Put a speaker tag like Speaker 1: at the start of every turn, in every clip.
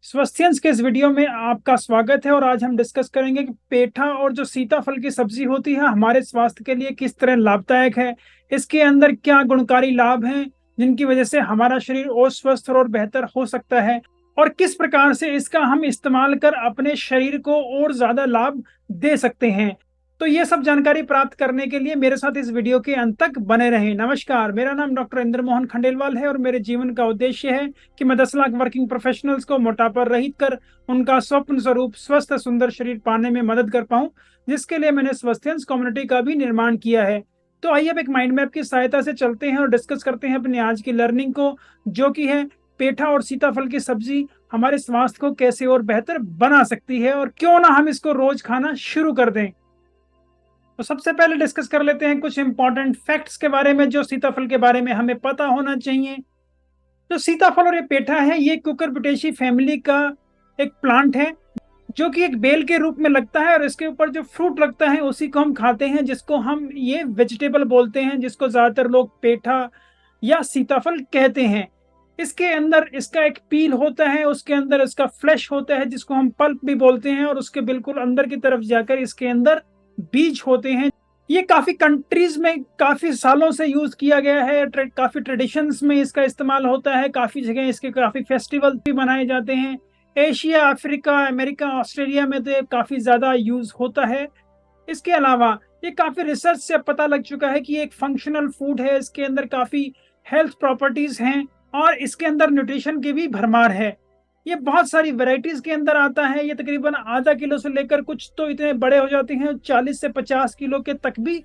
Speaker 1: स्वस्थ्यंस के इस वीडियो में आपका स्वागत है और आज हम डिस्कस करेंगे कि पेठा और जो सीताफल की सब्जी होती है हमारे स्वास्थ्य के लिए किस तरह लाभदायक है। इसके अंदर क्या गुणकारी लाभ हैं जिनकी वजह से हमारा शरीर और स्वस्थ और बेहतर हो सकता है, और किस प्रकार से इसका हम इस्तेमाल कर अपने शरीर को और ज्यादा लाभ दे सकते हैं। तो ये सब जानकारी प्राप्त करने के लिए मेरे साथ इस वीडियो के अंत तक बने रहें। नमस्कार, मेरा नाम डॉक्टर इंद्र मोहन खंडेलवाल है और मेरे जीवन का उद्देश्य है कि मैं 10 लाख वर्किंग प्रोफेशनल्स को मोटापा रहित कर उनका स्वप्न स्वरूप स्वस्थ सुंदर शरीर पाने में मदद कर पाऊं, जिसके लिए मैंने स्वस्थ्यंस कम्युनिटी का भी निर्माण किया है। तो आइए अब एक माइंड मैप की सहायता से चलते हैं और डिस्कस करते हैं अपनी आज की लर्निंग को, जो कि है पेठा और सीताफल की सब्जी हमारे स्वास्थ्य को कैसे और बेहतर बना सकती है, और क्यों ना हम इसको रोज खाना शुरू कर दें। तो सबसे पहले डिस्कस कर लेते हैं कुछ इंपॉर्टेंट फैक्ट्स के बारे में जो सीताफल के बारे में हमें पता होना चाहिए। जो सीताफल और ये पेठा है, ये कुकुरबिटेसी फैमिली का एक प्लांट है जो कि एक बेल के रूप में लगता है, और इसके ऊपर जो फ्रूट लगता है उसी को हम खाते हैं, जिसको हम ये वेजिटेबल बोलते हैं, जिसको ज्यादातर लोग पेठा या सीताफल कहते हैं। इसके अंदर इसका एक पील होता है, उसके अंदर इसका फ्लैश होता है जिसको हम पल्प भी बोलते हैं, और उसके बिल्कुल अंदर की तरफ जाकर इसके अंदर बीज होते हैं। ये काफी कंट्रीज में काफी सालों से यूज किया गया है, काफी ट्रेडिशंस में इसका इस्तेमाल होता है, काफी जगह इसके काफी फेस्टिवल भी मनाए जाते हैं। एशिया, अफ्रीका, अमेरिका, ऑस्ट्रेलिया में तो काफी ज्यादा यूज होता है। इसके अलावा ये काफी रिसर्च से पता लग चुका है कि ये एक फंक्शनल फूड है, इसके अंदर काफी हेल्थ प्रॉपर्टीज हैं और इसके अंदर न्यूट्रिशन की भी भरमार है। ये बहुत सारी वैरायटीज के अंदर आता है। ये तकरीबन आधा किलो से लेकर कुछ तो इतने बड़े हो जाते हैं 40 से 50 किलो के तक भी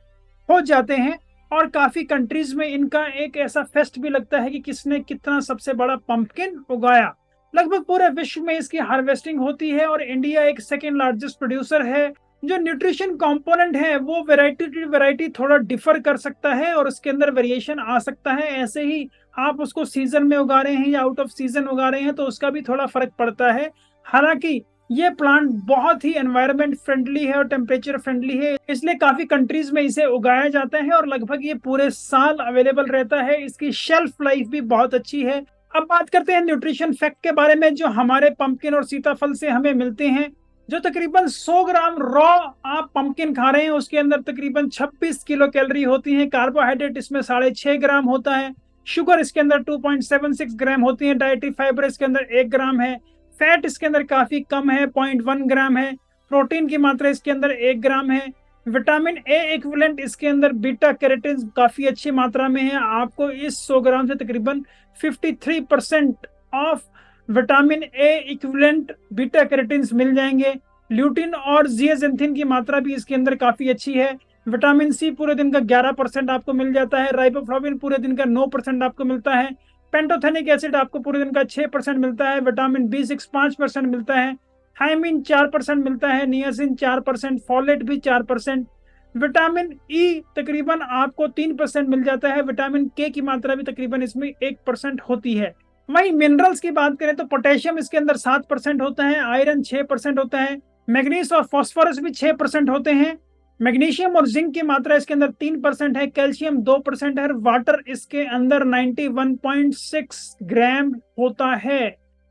Speaker 1: हो जाते हैं, और काफी कंट्रीज में इनका एक ऐसा फेस्ट भी लगता है कि किसने कितना सबसे बड़ा पंपकिन उगाया। लगभग पूरे विश्व में इसकी हार्वेस्टिंग होती है और इंडिया एक सेकेंड लार्जेस्ट प्रोड्यूसर है। जो न्यूट्रिशन कंपोनेंट है वो वैरायटी टू वैरायटी थोड़ा डिफर कर सकता है और उसके अंदर वेरिएशन आ सकता है। ऐसे ही आप उसको सीजन में उगा रहे हैं या आउट ऑफ सीजन उगा रहे हैं तो उसका भी थोड़ा फर्क पड़ता है। हालांकि ये प्लांट बहुत ही एनवायरनमेंट फ्रेंडली है और टेम्परेचर फ्रेंडली है, इसलिए काफी कंट्रीज में इसे उगाया जाता है और लगभग ये पूरे साल अवेलेबल रहता है। इसकी शेल्फ लाइफ भी बहुत अच्छी है। अब बात करते हैं न्यूट्रिशन फैक्ट के बारे में जो हमारे पंपकिन और सीताफल से हमें मिलते हैं। जो तकरीबन 100 ग्राम रॉ आप पंपकिन खा रहे हैं उसके अंदर तकरीबन 26 किलो कैलोरी होती है। कार्बोहाइड्रेट इसमें 6.5 ग्राम होता है। शुगर इसके अंदर 2.76 ग्राम होती है। डाइटरी फाइबर इसके अंदर 1 ग्राम है। फैट इसके अंदर काफी कम है, 0.1 ग्राम है। प्रोटीन की मात्रा इसके अंदर 1 ग्राम है। विटामिन ए इक्विवेलेंट इसके अंदर बीटा कैरोटीन काफी अच्छी मात्रा में है। आपको इस 100 ग्राम से तकरीबन 53% of vitamin A equivalent beta carotene मिल जाएंगे। ल्यूटिन और जियाजेंथिन की मात्रा भी इसके अंदर काफी अच्छी है। विटामिन सी पूरे दिन का 11% आपको मिल जाता है। राइबोफ्लाविन पूरे दिन का 9% आपको मिलता है। पेंटोथेनिक एसिड आपको पूरे दिन का 6% मिलता है। विटामिन बी6 5% मिलता है। थायमिन 4% मिलता है। नियासिन 4%, फॉलेट भी 4%। विटामिन ई तकरीबन आपको 3% मिल जाता है। विटामिन के की मात्रा भी तकरीबन इसमें 1% होती है। वहीं मिनरल्स की बात करें तो पोटेशियम इसके अंदर 7% होता है। आयरन 6% होता है। मैग्नीज और फास्फोरस भी 6% होते हैं। मैग्नीशियम और जिंक की मात्रा इसके अंदर 3% है। कैल्शियम 2% है। वाटर इसके अंदर 91.6 ग्राम होता है।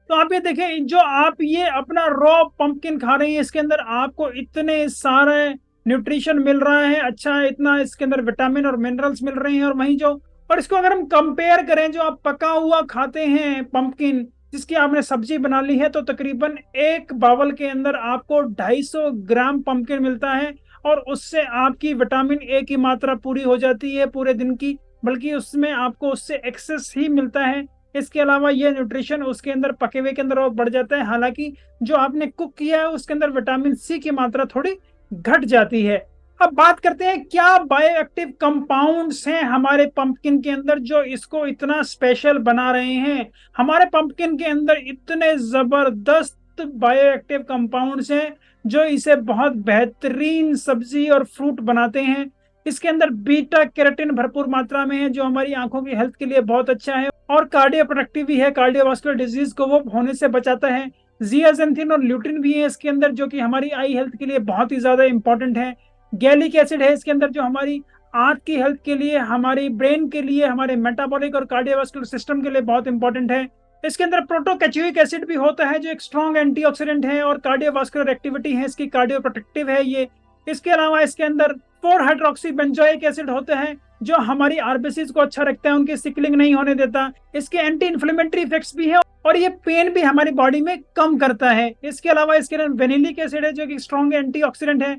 Speaker 1: तो आप ये देखें, जो आप ये अपना रॉ पंपकिन खा रहे हैं इसके अंदर आपको इतने सारे न्यूट्रिशन मिल रहा है, अच्छा इतना इसके अंदर विटामिन और मिनरल्स मिल रहे हैं। और वहीं जो और इसको अगर हम कंपेयर करें, जो आप पका हुआ खाते हैं पंपकिन जिसकी आपने सब्जी बना ली है, तो तकरीबन एक बावल के अंदर आपको 250 ग्राम पंपकिन मिलता है और उससे आपकी विटामिन ए की मात्रा पूरी हो जाती है पूरे दिन की, बल्कि उसमें आपको उससे एक्सेस ही मिलता है। इसके अलावा ये न्यूट्रिशन उसके अंदर पके हुए के अंदर और बढ़ जाता है। हालांकि जो आपने कुक किया है उसके अंदर विटामिन सी की मात्रा थोड़ी घट जाती है। अब बात करते हैं क्या बायोएक्टिव कंपाउंड्स हैं हमारे पंपकिन के अंदर जो इसको इतना स्पेशल बना रहे हैं। हमारे पंपकिन के अंदर इतने जबरदस्त बायोएक्टिव कंपाउंड्स हैं जो इसे बहुत बेहतरीन सब्जी और फ्रूट बनाते हैं। इसके अंदर बीटा कैरोटीन भरपूर मात्रा में है जो हमारी आंखों की हेल्थ के लिए बहुत अच्छा है और कार्डियो प्रोटेक्टिव भी है, कार्डियोवास्कुलर डिजीज को वो होने से बचाता है। जियाजेंथिन और ल्यूटिन भी है इसके अंदर जो कि हमारी आई हेल्थ के लिए बहुत ही ज्यादा इंपॉर्टेंट है। गैलिक एसिड है इसके अंदर जो हमारी आंख की हेल्थ के लिए, हमारी ब्रेन के लिए, हमारे मेटाबॉलिक और कार्डियोवास्कुलर सिस्टम के लिए बहुत इंपॉर्टेंट है। इसके अंदर प्रोटोकैचुइक एसिड भी होता है जो एक स्ट्रॉन्ग एंटीऑक्सीडेंट है और कार्डियोवास्कुलर एक्टिविटी है इसकी, कार्डियो प्रोटेक्टिव है ये। इसके अलावा इसके अंदर 4 हाइड्रोक्सी बेंजोइक एसिड होते हैं जो हमारी आरबीसीज को अच्छा रखता है, उनकी सिकलिंग नहीं होने देता। इसके एंटी इन्फ्लेमेटरी इफेक्ट्स भी है और ये पेन भी हमारी बॉडी में कम करता है। इसके अलावा इसके अंदर वेनिलिक एसिड है जो कि स्ट्रॉन्ग एंटीऑक्सीडेंट है।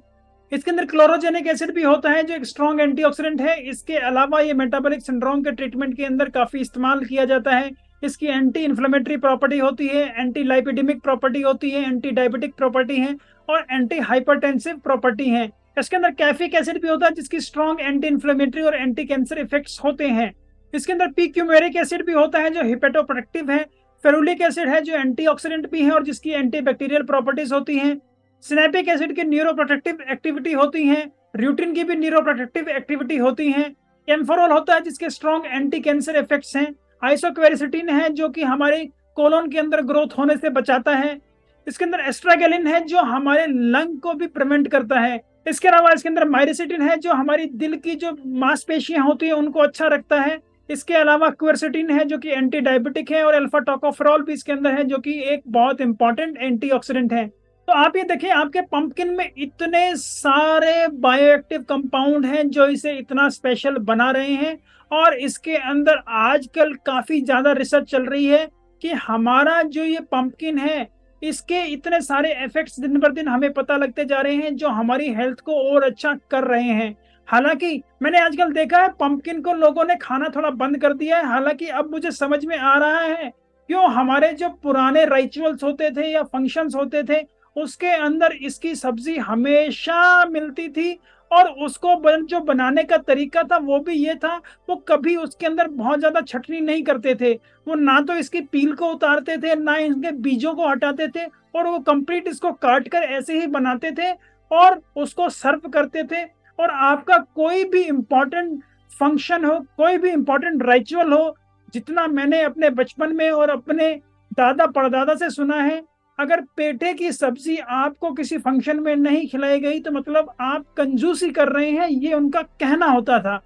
Speaker 1: इसके अंदर क्लोरोजेनिक एसिड भी होता है जो एक स्ट्रॉन्ग एंटीऑक्सीडेंट है। इसके अलावा ये मेटाबॉलिक सिंड्रोम के ट्रीटमेंट के अंदर काफी इस्तेमाल किया जाता है। इसकी एंटी इन्फ्लेमेटरी प्रॉपर्टी होती है, एंटी लाइपिडेमिक प्रॉपर्टी होती है, एंटी डायबिटिक प्रॉपर्टी है और एंटी हाइपरटेंसिव प्रॉपर्टी है। इसके अंदर कैफिक एसिड भी होता है जिसकी स्ट्रॉन्ग एंटी इन्फ्लेमेटरी और एंटी कैंसर इफेक्ट्स होते हैं। इसके अंदर पी क्यूमेरिक एसिड भी होता है जो हिपेटोप्रोटेक्टिव है। फेरुलिक एसिड है जो एंटीऑक्सीडेंट भी है और जिसकी एंटी बैक्टीरियल प्रॉपर्टीज होती हैं। सिनेपिक एसिड की न्यूरोप्रोटेक्टिव एक्टिविटी होती है। र्यूटिन की भी न्यूरोप्रोटेक्टिव एक्टिविटी होती है। एम्फोरल होता है जिसके स्ट्रॉन्ग एंटी कैंसर इफेक्ट्स हैं। आइसोक्वेरिसिटिन है जो कि हमारे कोलोन के अंदर ग्रोथ होने से बचाता है। इसके अंदर एस्ट्रागेलिन है जो हमारे लंग को भी प्रिवेंट करता है। इसके अलावा इसके अंदर माइरिसिटिन है जो हमारी दिल की जो मांसपेशियां होती है उनको अच्छा रखता है। इसके अलावा क्वेरसिटिन है जो कि एंटी डायबिटिक है और अल्फा टोकोफेरॉल भी इसके अंदर है जो कि एक बहुत इंपॉर्टेंट एंटीऑक्सीडेंट है। तो आप ये देखिए आपके पंपकिन में इतने सारे बायोएक्टिव कंपाउंड हैं जो इसे इतना स्पेशल बना रहे हैं और इसके अंदर आजकल काफी ज्यादा रिसर्च चल रही है कि हमारा जो ये पंपकिन है इसके इतने सारे इफेक्ट्स दिन ब दिन हमें पता लगते जा रहे हैं जो हमारी हेल्थ को और अच्छा कर रहे हैं। हालांकि मैंने आजकल देखा है पंपकिन को लोगों ने खाना थोड़ा बंद कर दिया है। हालांकि अब मुझे समझ में आ रहा है क्यों हमारे जो पुराने रिचुअल्स होते थे या फंक्शंस होते थे उसके अंदर इसकी सब्जी हमेशा मिलती थी और उसको जो बनाने का तरीका था वो भी ये था, वो कभी उसके अंदर बहुत ज्यादा छटनी नहीं करते थे। वो ना तो इसकी पील को उतारते थे ना इसके बीजों को हटाते थे और वो कंप्लीट इसको काट कर ऐसे ही बनाते थे और उसको सर्व करते थे। और आपका कोई भी इम्पोर्टेंट फंक्शन हो, कोई भी इम्पोर्टेंट रिचुअल हो, जितना मैंने अपने बचपन में और अपने दादा परदादा से सुना है, अगर पेठे की सब्जी आपको किसी फंक्शन में नहीं खिलाई गई तो मतलब आप कंजूसी कर रहे हैं, ये उनका कहना होता था।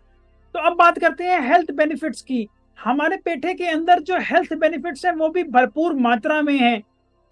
Speaker 1: तो अब बात करते हैं हेल्थ बेनिफिट्स की। हमारे पेठे के अंदर जो हेल्थ बेनिफिट्स हैं वो भी भरपूर मात्रा में हैं।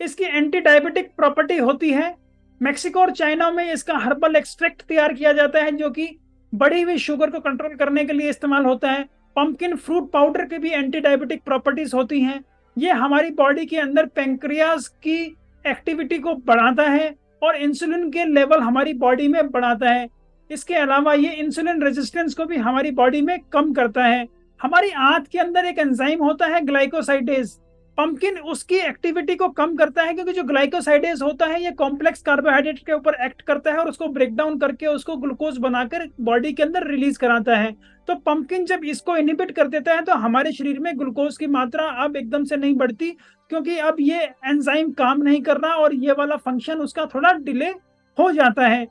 Speaker 1: इसकी एंटी डायबिटिक प्रॉपर्टी होती है। मेक्सिको और चाइना में इसका हर्बल एक्सट्रैक्ट तैयार किया जाता है जो कि बढ़ी हुई शुगर को कंट्रोल करने के लिए इस्तेमाल होता है। पंपकिन फ्रूट पाउडर की भी एंटी डायबिटिक प्रॉपर्टीज होती हैं। ये हमारी बॉडी के अंदर पेंक्रियाज की एक्टिविटी को बढ़ाता है और इंसुलिन के लेवल हमारी बॉडी में बढ़ाता है। इसके अलावा ये इंसुलिन रेजिस्टेंस को भी हमारी बॉडी में कम करता है। हमारी आंत के अंदर एक एंजाइम होता है ग्लाइकोसाइडेज। पंपकिन उसकी एक्टिविटी को कम करता है क्योंकि जो ग्लाइकोसाइडेज होता है ये कॉम्प्लेक्स कार्बोहाइड्रेट के ऊपर एक्ट करता है और उसको ब्रेक डाउन करके उसको ग्लूकोज बनाकर बॉडी के अंदर रिलीज कराता है। तो पंपकिन जब इसको इनहिबिट कर देता है तो हमारे शरीर में ग्लूकोज की मात्रा अब एकदम से नहीं बढ़ती क्योंकि अब ये एंजाइम काम नहीं कर रहा और ये वाला फंक्शन उसका थोड़ा डिले हो जाता है।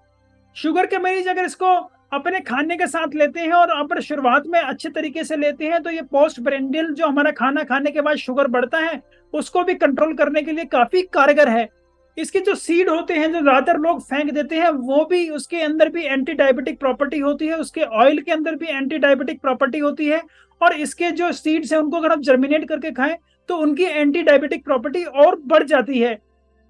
Speaker 1: शुगर के मरीज अगर इसको अपने खाने के साथ लेते हैं और अगर शुरुआत में अच्छे तरीके से लेते हैं तो ये पोस्ट ब्रेंडियल जो हमारा खाना खाने के बाद शुगर बढ़ता है उसको भी कंट्रोल करने के लिए काफी कारगर है। इसके जो सीड होते हैं जो ज्यादातर लोग फेंक देते हैं वो भी उसके अंदर भी एंटी डायबिटिक प्रॉपर्टी होती है। उसके ऑयल के अंदर भी एंटी डायबिटिक प्रॉपर्टी होती है और इसके जो सीड्स हैं उनको अगर आप जर्मिनेट करके खाएं तो उनकी एंटी डायबिटिक प्रॉपर्टी और बढ़ जाती है।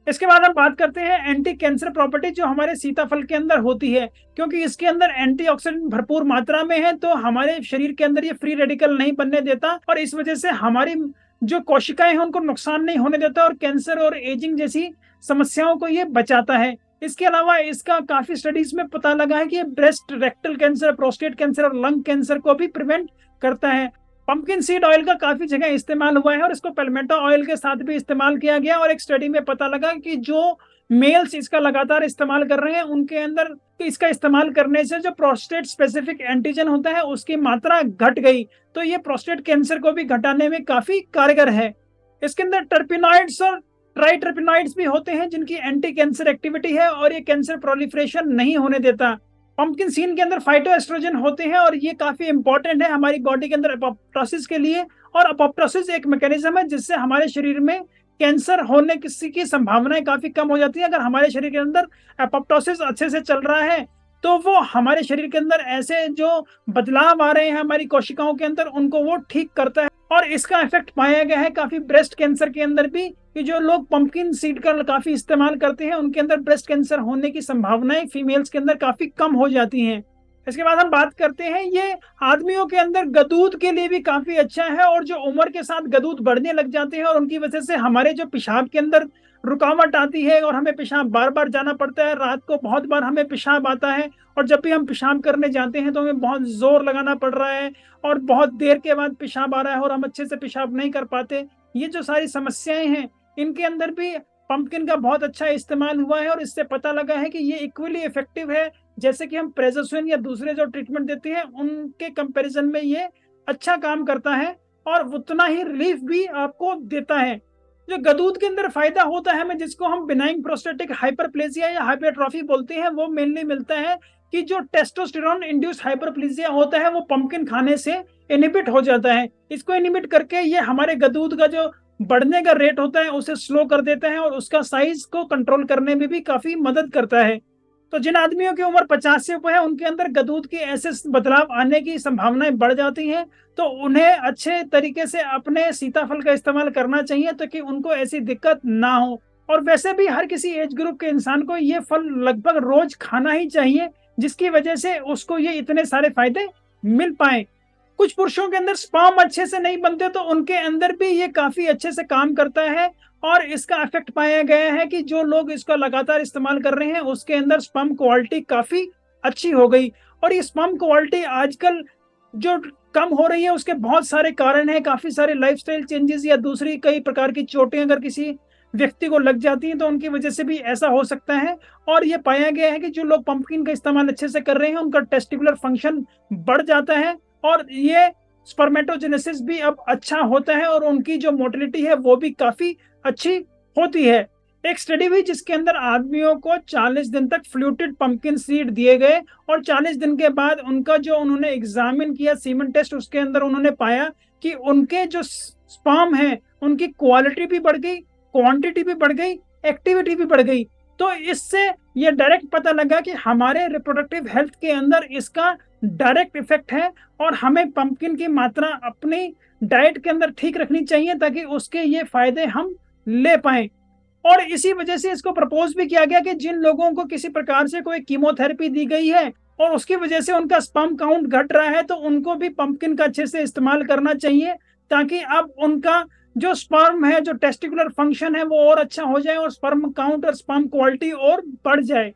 Speaker 1: इसके बाद हम बात करते हैं एंटी कैंसर प्रॉपर्टी जो हमारे सीताफल के अंदर होती है। क्योंकि इसके अंदर एंटीऑक्सीडेंट भरपूर मात्रा में है तो हमारे शरीर के अंदर ये फ्री रेडिकल नहीं बनने देता और इस वजह से हमारी जो कोशिकाएं हैं उनको नुकसान नहीं होने देता और कैंसर और एजिंग जैसी समस्याओं को ये बचाता है। इसके अलावा इसका काफी स्टडीज में पता लगा है कि ये breast, rectal cancer, prostate cancer और लंग कैंसर को भी प्रिवेंट करता है। पंपकिन सीड ऑयल का काफी जगह इस्तेमाल हुआ है और इसको पेलमेटो ऑयल के साथ भी इस्तेमाल किया गया और एक स्टडी में पता लगा कि जो मेल्स इसका लगातार इस्तेमाल कर रहे हैं उनके अंदर इसका इस्तेमाल करने से जो प्रोस्टेट स्पेसिफिक एंटीजन होता है उसकी मात्रा घट गई। तो ये प्रोस्टेट कैंसर को भी घटाने में काफी कारगर है। इसके अंदर टर्पिनॉइड्स और ट्राइटर्पिनॉइड्स भी होते हैं जिनकी एंटी कैंसर एक्टिविटी है और ये कैंसर प्रोलिफरेशन नहीं होने देता। पंपकिन सीड के अंदर फाइटोएस्ट्रोजन होते हैं और ये काफी इंपॉर्टेंट है हमारी बॉडी के अंदर एपोप्टोसिस के लिए। और एपोप्टोसिस एक मैकेनिज्म है जिससे हमारे शरीर में कैंसर होने की संभावनाएं काफी कम हो जाती है। अगर हमारे शरीर के अंदर एपोप्टोसिस अच्छे से चल रहा है तो वो हमारे शरीर के अंदर ऐसे जो बदलाव आ रहे हैं हमारी कोशिकाओं के अंदर उनको वो ठीक करता है। और इसका इफेक्ट पाया गया है काफी ब्रेस्ट कैंसर के अंदर भी, कि जो लोग पंपकिन सीड का काफी इस्तेमाल करते हैं उनके अंदर ब्रेस्ट कैंसर होने की संभावनाएं फीमेल्स के अंदर काफी कम हो जाती हैं। इसके बाद हम बात करते हैं, ये आदमियों के अंदर गदूद के लिए भी काफी अच्छा है, और जो उम्र के साथ गदूद बढ़ने लग जाते हैं और उनकी वजह से हमारे जो पेशाब के अंदर रुकावट आती है और हमें पेशाब बार बार जाना पड़ता है, रात को बहुत बार हमें पेशाब आता है, और जब भी हम पेशाब करने जाते हैं तो हमें बहुत जोर लगाना पड़ रहा है और बहुत देर के बाद पेशाब आ रहा है और हम अच्छे से पेशाब नहीं कर पाते। ये जो सारी समस्याएं हैं इनके अंदर भी पंपकिन का बहुत अच्छा इस्तेमाल हुआ है, और इससे पता लगा है कि ये इक्वली इफेक्टिव है जैसे कि हम प्रेजोसुइन या दूसरे जो ट्रीटमेंट देते हैं उनके कंपैरिजन में ये अच्छा काम करता है और उतना ही रिलीफ भी आपको देता है। जो गदूद के अंदर फायदा होता है हमें, जिसको हम बिनाइन प्रोस्टेटिक हाइपरप्लेजिया या हाइपरट्रॉफी बोलते हैं, वो मेनली मिलता है कि जो टेस्टोस्टेरोन इंड्यूस हाइपरप्लेजिया होता है वो पंपकिन खाने से इनहिबिट हो जाता है। इसको इनहिबिट करके ये हमारे गदूद का जो बढ़ने का रेट होता है उसे स्लो कर देता है और उसका साइज को कंट्रोल करने में भी काफी मदद करता है। तो जिन आदमियों की उम्र 50 से ऊपर है उनके अंदर गदूद के ऐसे बदलाव आने की संभावनाएं बढ़ जाती हैं, तो उन्हें अच्छे तरीके से अपने सीताफल का इस्तेमाल करना चाहिए ताकि उनको ऐसी दिक्कत ना हो। और वैसे भी हर किसी एज ग्रुप के इंसान को ये फल लगभग रोज खाना ही चाहिए, जिसकी वजह से उसको ये इतने सारे फायदे मिल पाए। कुछ पुरुषों के अंदर स्पर्म अच्छे से नहीं बनते तो उनके अंदर भी ये काफी अच्छे से काम करता है, और इसका इफेक्ट पाया गया है कि जो लोग इसका लगातार इस्तेमाल कर रहे हैं उसके अंदर स्पर्म क्वालिटी काफी अच्छी हो गई। और ये स्पर्म क्वालिटी आजकल जो कम हो रही है उसके बहुत सारे कारण हैं, काफी सारे लाइफस्टाइल चेंजेस या दूसरी कई प्रकार की चोटें अगर किसी व्यक्ति को लग जाती हैं तो उनकी वजह से भी ऐसा हो सकता है। और ये पाया गया है कि जो लोग पंपकिन का इस्तेमाल अच्छे से कर रहे हैं उनका टेस्टिकुलर फंक्शन बढ़ जाता है, और ये स्पर्मेटोजेनेसिस भी अब अच्छा होता है, और उनकी जो मोटिलिटी है वो भी काफी अच्छी होती है। एक स्टडी हुई जिसके अंदर आदमियों को 40 दिन तक फ्लूटेड पंपकिन सीड दिए गए, और 40 दिन के बाद उनका जो उन्होंने एग्जामिन किया सीमन टेस्ट, उसके अंदर उन्होंने पाया कि उनके जो स्पर्म है उनकी क्वालिटी भी बढ़ गई, क्वांटिटी भी बढ़ गई, एक्टिविटी भी बढ़ गई। तो इससे ये डायरेक्ट पता लगा कि हमारे रिप्रोडक्टिव हेल्थ के अंदर इसका डायरेक्ट इफेक्ट है, और हमें पंपकिन की मात्रा अपनी डाइट के अंदर ठीक रखनी चाहिए ताकि उसके ये फायदे हम ले पाए। और इसी वजह से इसको प्रपोज भी किया गया कि जिन लोगों को किसी प्रकार से कोई कीमोथेरेपी दी गई है और उसकी वजह से उनका स्पर्म काउंट घट रहा है तो उनको भी पंपकिन का अच्छे से इस्तेमाल करना चाहिए, ताकि अब उनका जो स्पर्म है, जो टेस्टिकुलर फंक्शन है वो और अच्छा हो जाए और स्पर्म काउंट और स्पर्म क्वालिटी और बढ़ जाए।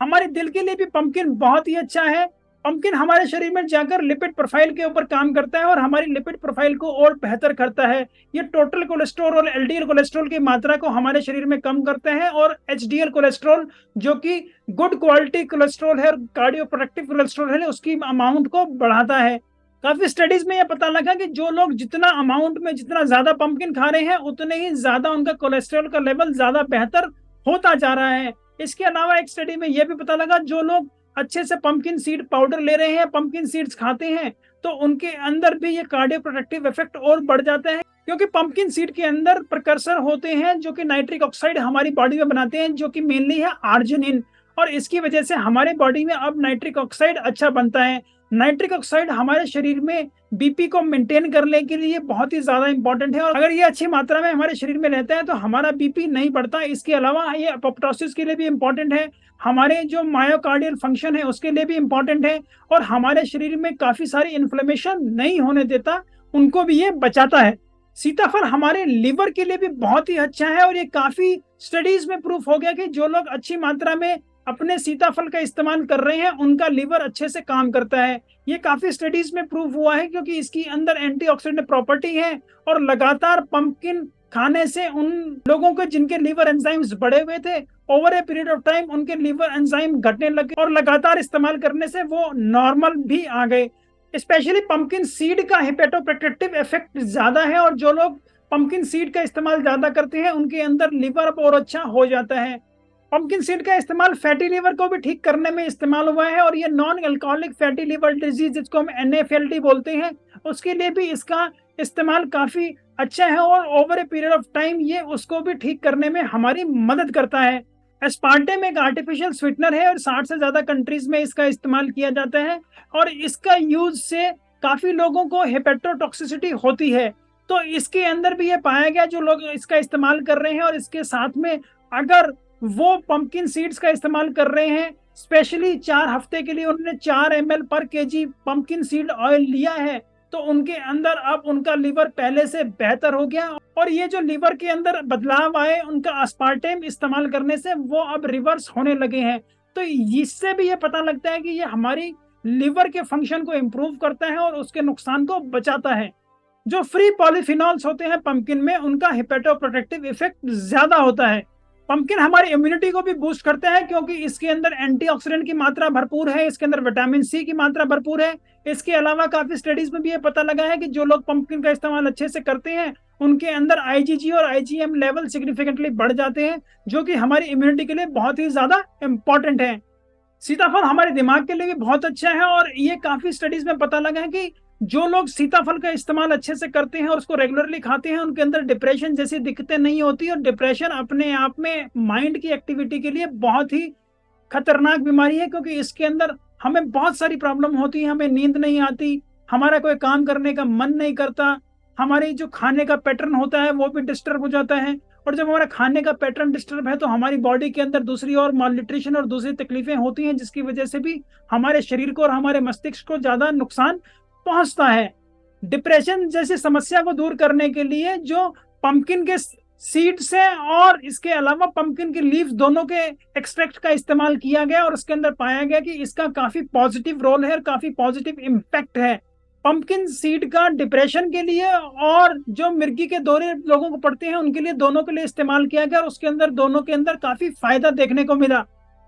Speaker 1: हमारे दिल के लिए भी पंपकिन बहुत ही अच्छा है। पंपकिन हमारे शरीर में जाकर लिपिड प्रोफाइल के ऊपर काम करता है और हमारी लिपिड प्रोफाइल को और बेहतर करता है। ये टोटल कोलेस्ट्रॉल और एलडीएल कोलेस्ट्रॉल की मात्रा को हमारे शरीर में कम करता है, और एचडीएल कोलेस्ट्रॉल जो कि गुड क्वालिटी कोलेस्ट्रॉल है, कार्डियो प्रोटेक्टिव कोलेस्ट्रॉल है, उसकी अमाउंट को बढ़ाता है। काफी स्टडीज में यह पता लगा कि जो लोग जितना अमाउंट में जितना ज्यादा पंपकिन खा रहे हैं उतने ही ज्यादा उनका कोलेस्ट्रॉल का लेवल ज्यादा बेहतर होता जा रहा है। इसके अलावा एक स्टडी में यह भी पता लगा जो लोग अच्छे से पंपकिन सीड पाउडर ले रहे हैं, पंपकिन सीड्स खाते हैं, तो उनके अंदर भी ये कार्डियो प्रोटेक्टिव इफेक्ट और बढ़ जाता है, क्योंकि पंपकिन सीड के अंदर प्रिकर्सर होते हैं जो कि नाइट्रिक ऑक्साइड हमारी बॉडी में बनाते हैं, जो कि मेनली है आर्जिनिन, और इसकी वजह से हमारे बॉडी में अब नाइट्रिक ऑक्साइड अच्छा बनता है। नाइट्रिक ऑक्साइड हमारे शरीर में बीपी को मेंटेन करने के लिए बहुत ही ज्यादा इंपॉर्टेंट है, और अगर ये अच्छी मात्रा में हमारे शरीर में रहता है तो हमारा बीपी नहीं बढ़ता। इसके अलावा ये एपोप्टोसिस के लिए भी इंपॉर्टेंट है, हमारे जो मायोकार्डियल फंक्शन है उसके लिए भी इंपॉर्टेंट है, और हमारे शरीर में काफी सारी इन्फ्लेमेशन नहीं होने देता, उनको भी ये बचाता है। सीताफल हमारे लिवर के लिए भी बहुत ही अच्छा है, और ये काफी स्टडीज में प्रूफ हो गया कि जो लोग अच्छी मात्रा में अपने सीताफल का इस्तेमाल कर रहे हैं उनका लिवर अच्छे से काम करता है। ये काफी स्टडीज में प्रूफ हुआ है, क्योंकि इसकी अंदर एंटीऑक्सीडेंट प्रॉपर्टी है, और लगातार पंपकिन खाने से उन लोगों के जिनके लिवर एंजाइम्स बढ़े हुए थे, over a period of time उनके लिवर एंजाइम घटने लगे, और लगातार इस्तेमाल करने से वो नॉर्मल भी आ गए। स्पेशली पंपकिन सीड का हेपेटोप्रोटेक्टिव इफेक्ट ज्यादा है, और जो लोग पंपकिन सीड का इस्तेमाल ज्यादा करते हैं उनके अंदर लिवर और अच्छा हो जाता है। पंपकिन सीड का इस्तेमाल फैटी लिवर को भी ठीक करने में इस्तेमाल हुआ है, और ये non alcoholic fatty liver disease जिसको हम NAFLD बोलते हैं उसके लिए भी इसका इस्तेमाल काफी अच्छा है, और over a period of time ये उसको भी ठीक करने में हमारी मदद करता है। एस्पार्टेम एक आर्टिफिशियल स्वीटनर है और 60 से ज्यादा कंट्रीज में इसका इस्तेमाल किया जाता है, और इसका यूज से काफी लोगों को हेपेटोटॉक्सिसिटी होती है। तो इसके अंदर भी ये पाया गया, जो लोग इसका इस्तेमाल कर रहे हैं और इसके साथ में अगर वो पंपकिन सीड्स का इस्तेमाल कर रहे हैं, स्पेशली 4 हफ्ते के लिए उन्होंने 4 ml पर केजी पंपकिन सीड ऑयल लिया है, तो उनके अंदर अब उनका लीवर पहले से बेहतर हो गया। और ये जो लीवर के अंदर बदलाव आए उनका अस्पार्टेम इस्तेमाल करने से, वो अब रिवर्स होने लगे हैं। तो इससे भी ये पता लगता है कि ये हमारी लीवर के फंक्शन को इम्प्रूव करता है और उसके नुकसान को बचाता है। जो फ्री पॉलीफिनॉल्स होते हैं पंपकिन में, उनका हिपेटोप्रोटेक्टिव इफेक्ट ज्यादा होता है। पंपकिन हमारी इम्यूनिटी को भी बूस्ट करता है, क्योंकि इसके अंदर एंटीऑक्सीडेंट की मात्रा भरपूर है, इसके अंदर विटामिन सी की मात्रा भरपूर है। इसके अलावा काफी स्टडीज में भी ये पता लगा है कि जो लोग पंपकिन का इस्तेमाल अच्छे से करते हैं, उनके अंदर आईजीजी और आईजीएम लेवल सिग्निफिकेंटली बढ़ जाते हैं, जो कि हमारी इम्यूनिटी के लिए बहुत ही ज्यादा इंपॉर्टेंट है। सीताफल हमारे दिमाग के लिए भी बहुत अच्छा है, और ये काफी स्टडीज में पता लगा है कि जो लोग सीताफल का इस्तेमाल अच्छे से करते हैं और उसको रेगुलरली खाते हैं, उनके अंदर डिप्रेशन जैसी दिक्कतें नहीं होती। और डिप्रेशन अपने आप में माइंड की एक्टिविटी के लिए बहुत ही खतरनाक बीमारी है, क्योंकि इसके अंदर हमें बहुत सारी प्रॉब्लम होती है। हमें नींद नहीं आती, हमारा कोई काम करने का मन नहीं करता, हमारी जो खाने का पैटर्न होता है वो भी डिस्टर्ब हो जाता है। और जब हमारा खाने का पैटर्न डिस्टर्ब है, तो हमारी बॉडी के अंदर दूसरी और माल न्यूट्रिशन और दूसरी तकलीफें होती हैं, जिसकी वजह से भी हमारे शरीर को और हमारे मस्तिष्क को ज्यादा नुकसान पहुंचता है। डिप्रेशन जैसी समस्या को दूर करने के लिए जो पंपकिन के सीड्स है और इसके अलावा पंपकिन की लीव्स दोनों के एक्सट्रैक्ट का इस्तेमाल किया गया, और उसके अंदर पाया गया कि इसका काफी पॉजिटिव रोल है और काफी पॉजिटिव इम्पैक्ट है। पंपकिन सीड का डिप्रेशन के लिए और जो मिर्गी के दौरे लोगों को पड़ते हैं उनके लिए, दोनों के लिए इस्तेमाल किया गया, और उसके अंदर दोनों के अंदर काफी फायदा देखने को मिला।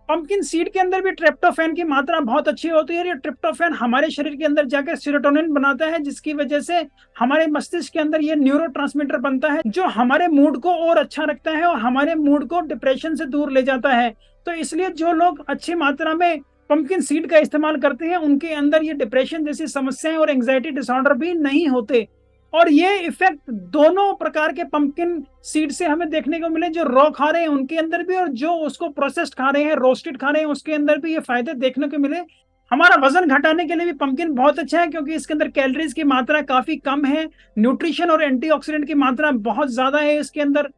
Speaker 1: पंपकिन सीड के अंदर भी ट्रिप्टोफैन की मात्रा बहुत अच्छी होती है। ये ट्रिप्टोफैन हमारे शरीर के अंदर जाकर सेरोटोनिन बनाता है, जिसकी वजह से हमारे मस्तिष्क के अंदर ये न्यूरोट्रांसमीटर बनता है, जो हमारे मूड को और अच्छा रखता है और हमारे मूड को डिप्रेशन से दूर ले जाता है। तो इसलिए जो लोग अच्छी मात्रा में पंपकिन सीड का इस्तेमाल करते हैं, उनके अंदर ये डिप्रेशन जैसी समस्याएं और एंजाइटी डिसऑर्डर भी नहीं होते। और ये इफेक्ट दोनों प्रकार के पंपकिन सीड से हमें देखने को मिले, जो रॉ खा रहे हैं उनके अंदर भी, और जो उसको प्रोसेस्ड खा रहे हैं, रोस्टेड खा रहे हैं, उसके अंदर भी ये फायदे देखने को मिले। हमारा वजन घटाने के लिए भी पंपकिन बहुत अच्छा है, क्योंकि इसके अंदर कैलोरीज की मात्रा काफी कम है, न्यूट्रिशन और एंटीऑक्सीडेंट की मात्रा बहुत ज्यादा है। इसके अंदर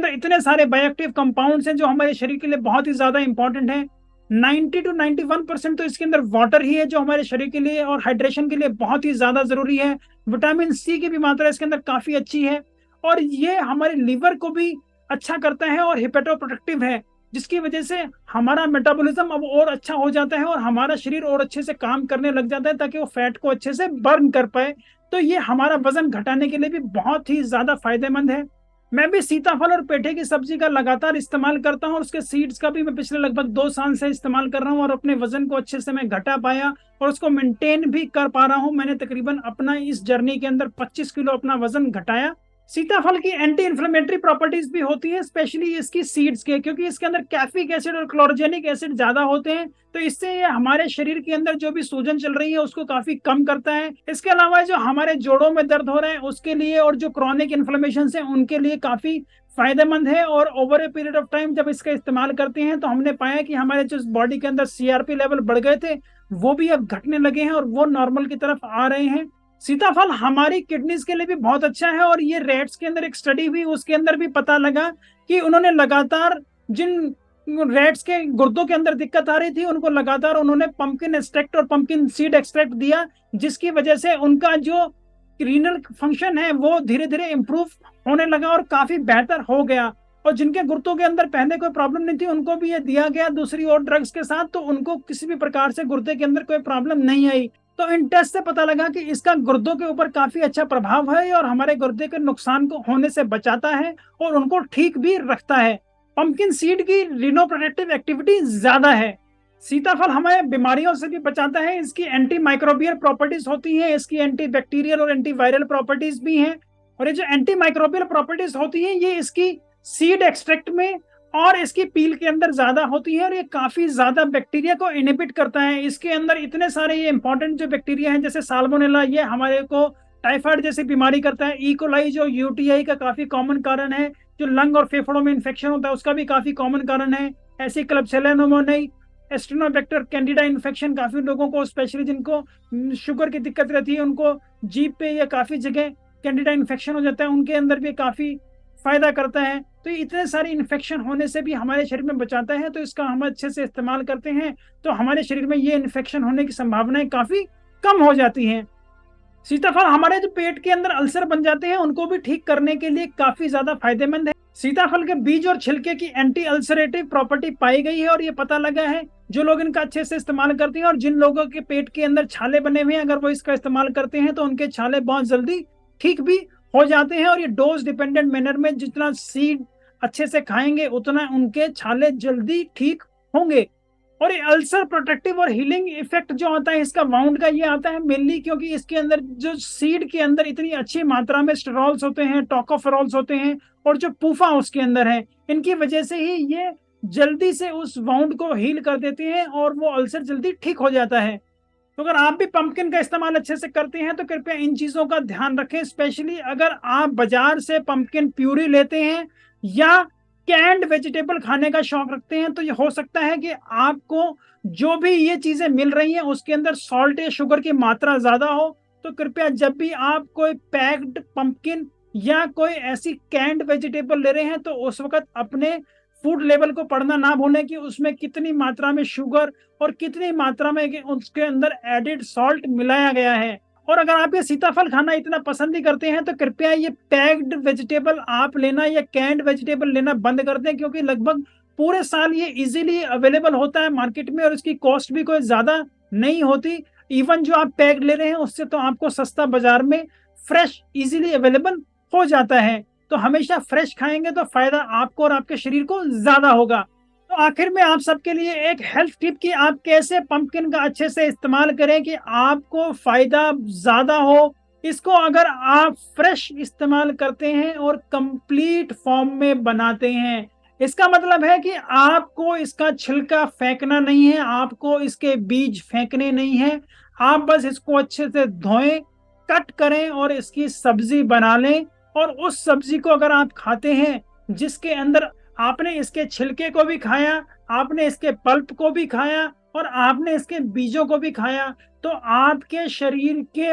Speaker 1: इतने सारे बायोएक्टिव कंपाउंड्स हैं जो हमारे शरीर के लिए बहुत ही ज्यादा इंपॉर्टेंट है। 90 to 91% तो इसके अंदर वाटर ही है, जो हमारे शरीर के लिए और हाइड्रेशन के लिए बहुत ही ज्यादा जरूरी है। विटामिन सी की भी मात्रा इसके अंदर काफी अच्छी है, और ये हमारे लीवर को भी अच्छा करता है और हिपेटोप्रोटेक्टिव है, जिसकी वजह से हमारा मेटाबॉलिज्म अब और अच्छा हो जाता है और हमारा शरीर और अच्छे से काम करने लग जाता है, ताकि वो फैट को अच्छे से बर्न कर पाए। तो ये हमारा वजन घटाने के लिए भी बहुत ही ज्यादा फायदेमंद है। मैं भी सीताफल और पेठे की सब्जी का लगातार इस्तेमाल करता हूँ, और उसके सीड्स का भी मैं पिछले लगभग 2 साल से इस्तेमाल कर रहा हूँ, और अपने वजन को अच्छे से मैं घटा पाया और उसको मेंटेन भी कर पा रहा हूँ। मैंने तकरीबन अपना इस जर्नी के अंदर 25 किलो अपना वजन घटाया। सीताफल की एंटी इन्फ्लेमेटरी प्रॉपर्टीज भी होती है, स्पेशली इसकी सीड्स के, क्योंकि इसके अंदर कैफिक एसिड और क्लोरोजेनिक एसिड ज्यादा होते हैं, तो इससे ये हमारे शरीर के अंदर जो भी सूजन चल रही है उसको काफी कम करता है। इसके अलावा जो हमारे जोड़ों में दर्द हो रहा है उसके लिए, और जो क्रॉनिक इन्फ्लेमेशन है उनके लिए काफी फायदेमंद है। और over a period of time जब इसका इस्तेमाल करते हैं, तो हमने पाया कि हमारे जो बॉडी के अंदर सीआरपी लेवल बढ़ गए थे, वो भी अब घटने लगे हैं और वो नॉर्मल की तरफ आ रहे हैं। सीताफल हमारी किडनीज के लिए भी बहुत अच्छा है, और ये रेट्स के अंदर एक स्टडी हुई, उसके अंदर भी पता लगा कि उन्होंने लगातार जिन रेट्स के गुर्दों के अंदर दिक्कत आ रही थी, उनको लगातार उन्होंने पंपकिन एक्सट्रैक्ट और पंपकिन सीड एक्सट्रैक्ट दिया, जिसकी वजह से उनका जो रीनल फंक्शन है वो धीरे धीरे इंप्रूव होने लगा और काफी बेहतर हो गया। और जिनके गुर्दों के अंदर पहले कोई प्रॉब्लम नहीं थी, उनको भी ये दिया गया दूसरी और ड्रग्स के साथ, तो उनको किसी भी प्रकार से गुर्दे के अंदर कोई प्रॉब्लम नहीं आई। तो इन टेस्ट से पता लगा कि इसका गुर्दों के ऊपर काफी अच्छा प्रभाव है, और हमारे गुर्दे के नुकसान को होने से बचाता है और उनको ठीक भी रखता है। पंपकिन सीड की रीनोप्रोटेक्टिव एक्टिविटी ज्यादा है। सीताफल हमें बीमारियों से भी बचाता है, इसकी एंटी माइक्रोबियल प्रॉपर्टीज होती हैं, इसकी एंटी बैक्टीरियल और एंटी वायरल प्रॉपर्टीज भी हैं। और ये जो एंटी माइक्रोबियल प्रॉपर्टीज होती हैं, ये इसकी सीड एक्सट्रैक्ट में और इसकी पील के अंदर ज्यादा होती है, और ये काफी ज्यादा बैक्टीरिया को इनहिबिट करता है। इसके अंदर इतने सारे ये इंपॉर्टेंट जो बैक्टीरिया हैं, जैसे साल्मोनेला, ये हमारे को टाइफाइड जैसी बीमारी करता है। ई कोलाई जो यूटीआई का काफी कॉमन कारण है, जो लंग और फेफड़ों में इन्फेक्शन होता है उसका भी काफी कॉमन कारण है। ऐसी क्लबसेला न्यूमोनिया, एस्टेनोबैक्टर कैंडिडा इन्फेक्शन, काफी लोगों को, स्पेशली जिनको शुगर की दिक्कत रहती है, उनको जीभ पे या काफी जगह कैंडिडा इन्फेक्शन हो जाता है, उनके अंदर भी काफी फायदा करता है। तो ये इतने सारे इन्फेक्शन होने से भी हमारे शरीर में बचाता है। तो इसका हम अच्छे से इस्तेमाल करते हैं तो हमारे शरीर में ये इन्फेक्शन होने की संभावनाएं काफी कम हो जाती हैं। सीताफल हमारे जो पेट के अंदर अल्सर बन जाते हैं उनको भी ठीक करने के लिए काफी ज्यादा फायदेमंद है। सीताफल के बीज और छिलके की एंटी अल्सरेटिव प्रॉपर्टी पाई गई है और ये पता लगा है जो लोग इनका अच्छे से इस्तेमाल करते हैं और जिन लोगों के पेट के अंदर छाले बने हुए हैं, अगर वो इसका इस्तेमाल करते हैं तो उनके छाले बहुत जल्दी ठीक भी हो जाते हैं। और ये डोज डिपेंडेंट मैनर में जितना सीड अच्छे से खाएंगे उतना उनके छाले जल्दी ठीक होंगे। और ये अल्सर प्रोटेक्टिव और हीलिंग इफेक्ट जो आता है इसका वाउंड का, ये आता है मेनली क्योंकि इसके अंदर जो सीड के अंदर इतनी अच्छी मात्रा में स्टेरॉल्स होते हैं, टोकोफेरॉल्स होते हैं और जो पूफा उसके अंदर है, इनकी वजह से ही ये जल्दी से उस वाउंड को हील कर देते हैं और वो अल्सर जल्दी ठीक हो जाता है। तो अगर आप भी पंपकिन का इस्तेमाल अच्छे से करते हैं तो कृपया इन चीजों का ध्यान रखें। स्पेशली अगर आप बाजार से पंपकिन प्यूरी लेते हैं या कैंड वेजिटेबल खाने का शौक रखते हैं तो ये हो सकता है कि आपको जो भी ये चीजें मिल रही हैं उसके अंदर सॉल्ट या शुगर की मात्रा ज्यादा हो। तो कृपया जब भी आप कोई पैक्ड पंपकिन या कोई ऐसी कैंड वेजिटेबल ले रहे हैं तो उस वक्त अपने फूड लेवल को पढ़ना ना भूलें कि उसमें कितनी मात्रा में शुगर और कितनी मात्रा में उसके अंदर एडिड सॉल्ट मिलाया गया है। और अगर आप ये सीताफल खाना इतना पसंद ही करते हैं तो कृपया ये पैक्ड वेजिटेबल आप लेना या कैंड वेजिटेबल लेना बंद कर दें, क्योंकि लगभग पूरे साल ये इजीली अवेलेबल होता है मार्केट में और इसकी कॉस्ट भी कोई ज्यादा नहीं होती। इवन जो आप पैक्ड ले रहे हैं उससे तो आपको सस्ता बाजार में फ्रेश इजीली अवेलेबल हो जाता है। तो हमेशा फ्रेश खाएंगे तो फायदा आपको और आपके शरीर को ज्यादा होगा। तो आखिर में आप सबके लिए एक हेल्थ टिप कि आप कैसे पंपकिन का अच्छे से इस्तेमाल करें कि आपको फायदा ज्यादा हो। इसको अगर आप फ्रेश इस्तेमाल करते हैं और कंप्लीट फॉर्म में बनाते हैं, इसका मतलब है कि आपको इसका छिलका फेंकना नहीं है, आपको इसके बीज फेंकने नहीं है। आप बस इसको अच्छे से धोएं, कट करें और इसकी सब्जी बना लें। और उस सब्जी को अगर आप खाते हैं जिसके अंदर आपने इसके छिलके को भी खाया, आपने इसके पल्प को भी खाया और आपने इसके बीजों को भी खाया, तो आपके शरीर के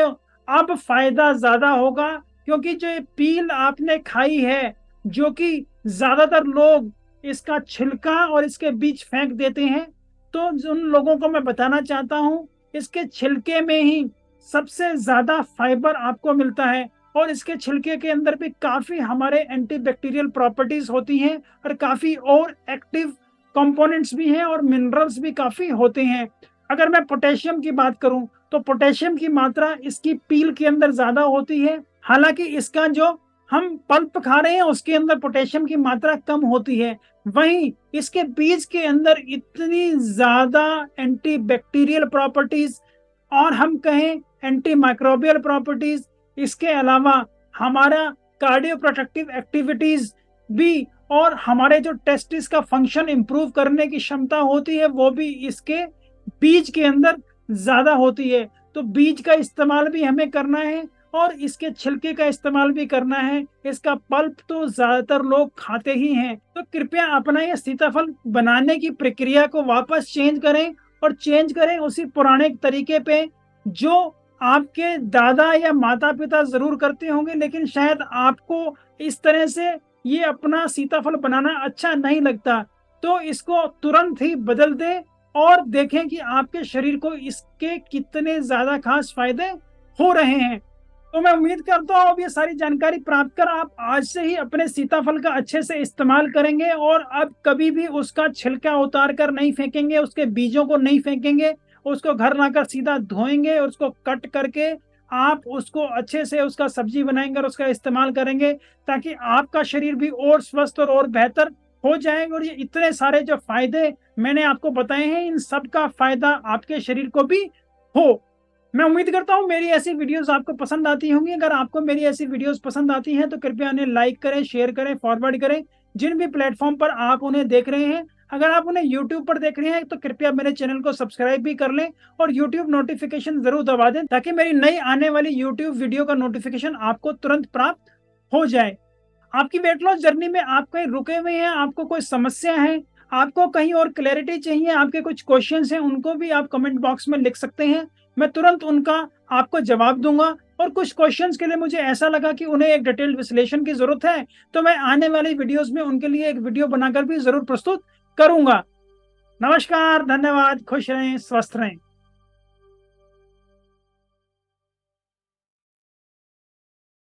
Speaker 1: अब फायदा ज्यादा होगा। क्योंकि जो ये पील आपने खाई है, जो कि ज्यादातर लोग इसका छिलका और इसके बीज फेंक देते हैं, तो उन लोगों को मैं बताना चाहता हूं इसके छिलके में ही सबसे ज्यादा फाइबर आपको मिलता है और इसके छिलके के अंदर भी काफी हमारे एंटीबैक्टीरियल प्रॉपर्टीज होती हैं और काफी और एक्टिव कंपोनेंट्स भी हैं और मिनरल्स भी काफी होते हैं। अगर मैं पोटेशियम की बात करूं तो पोटेशियम की मात्रा इसकी पील के अंदर ज्यादा होती है, हालांकि इसका जो हम पल्प खा रहे हैं उसके अंदर पोटेशियम की मात्रा कम होती है। वहीं इसके बीज के अंदर इतनी ज्यादा एंटीबैक्टीरियल प्रॉपर्टीज और हम कहें एंटी माइक्रोबियल प्रॉपर्टीज, इसके अलावा हमारा कार्डियो प्रोटेक्टिव एक्टिविटीज भी और हमारे जो टेस्टिस का फंक्शन इंप्रूव करने की क्षमता होती है वो भी इसके बीज के अंदर ज्यादा होती है। तो बीज का इस्तेमाल भी हमें करना है और इसके छिलके का इस्तेमाल भी करना है। इसका पल्प तो ज्यादातर लोग खाते ही हैं। तो कृपया अपना ये सीताफल बनाने की प्रक्रिया को वापस चेंज करें और चेंज करें उसी पुराने तरीके पे जो आपके दादा या माता पिता जरूर करते होंगे, लेकिन शायद आपको इस तरह से ये अपना सीताफल बनाना अच्छा नहीं लगता। तो इसको तुरंत ही बदल दें और देखें कि आपके शरीर को इसके कितने ज्यादा खास फायदे हो रहे हैं। तो मैं उम्मीद करता हूँ अब ये सारी जानकारी प्राप्त कर आप आज से ही अपने सीताफल का अच्छे से इस्तेमाल करेंगे और अब कभी भी उसका छिलका उतार कर नहीं फेंकेंगे, उसके बीजों को नहीं फेंकेंगे, उसको घर लाकर सीधा धोएंगे और उसको कट करके आप उसको अच्छे से उसका सब्जी बनाएंगे और उसका इस्तेमाल करेंगे ताकि आपका शरीर भी और स्वस्थ और बेहतर हो जाएगा। और ये इतने सारे जो फायदे मैंने आपको बताए हैं इन सब का फायदा आपके शरीर को भी हो। मैं उम्मीद करता हूँ मेरी ऐसी वीडियोस आपको पसंद आती होंगी। अगर आपको मेरी ऐसी वीडियोस पसंद आती हैं तो कृपया उन्हें लाइक करें, शेयर करें, फॉरवर्ड करें जिन भी प्लेटफॉर्म पर आप उन्हें देख रहे हैं। अगर आप उन्हें YouTube पर देख रहे हैं तो कृपया मेरे चैनल को सब्सक्राइब भी कर लें और YouTube नोटिफिकेशन जरूर दबा दें ताकि मेरी नई आने वाली YouTube वीडियो का नोटिफिकेशन आपको तुरंत प्राप्त हो जाए। आपकी वेट लॉस जर्नी में आप कहीं रुके हुए हैं, आपको कोई समस्या है, आपको कहीं और क्लैरिटी चाहिए, आपके कुछ क्वेश्चंस हैं, उनको भी आप कमेंट बॉक्स में लिख सकते हैं, मैं तुरंत उनका आपको जवाब दूंगा। और कुछ क्वेश्चंस के लिए मुझे ऐसा लगा कि उन्हें एक डिटेल्ड विश्लेषण की जरूरत है, तो मैं आने वाली वीडियोस में उनके लिए एक वीडियो बनाकर भी जरूर प्रस्तुत करूंगा। नमस्कार, धन्यवाद, खुश रहें, स्वस्थ रहें।